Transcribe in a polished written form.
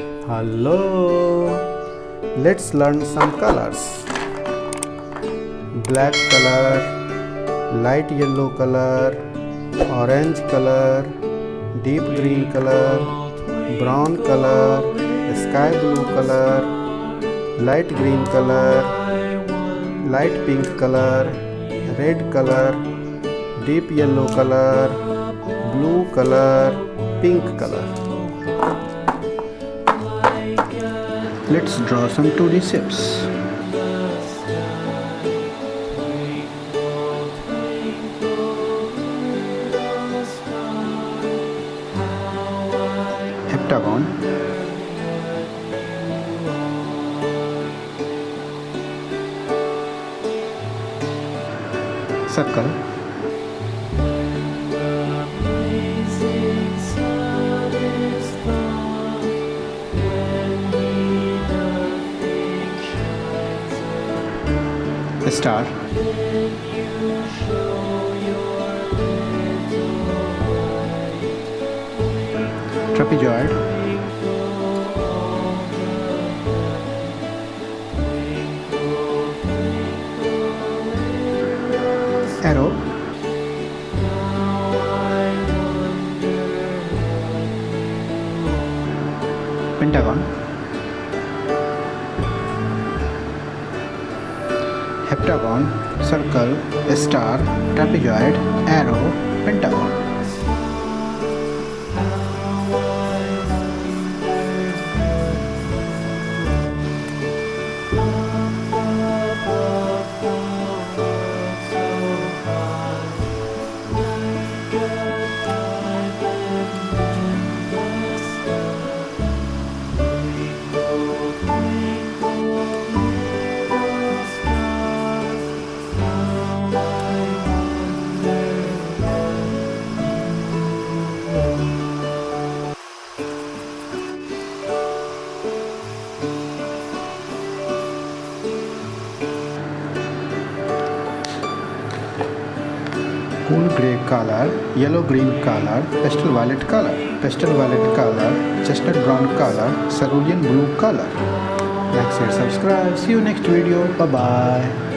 Hello, let's learn some colors. Black color, light yellow color, orange color, deep green color, brown color, sky blue color, light green color, light pink color, red color, deep yellow color, blue color, pink color. Let's draw some 2D shapes. Pentagon, circle, star, trapezoid, arrow, pentagon, heptagon, circle, star, trapezoid, arrow, pentagon. Cool grey color, yellow green color, pastel violet color, chestnut brown color, cerulean blue color. Like, share, subscribe. See you next video. Bye bye.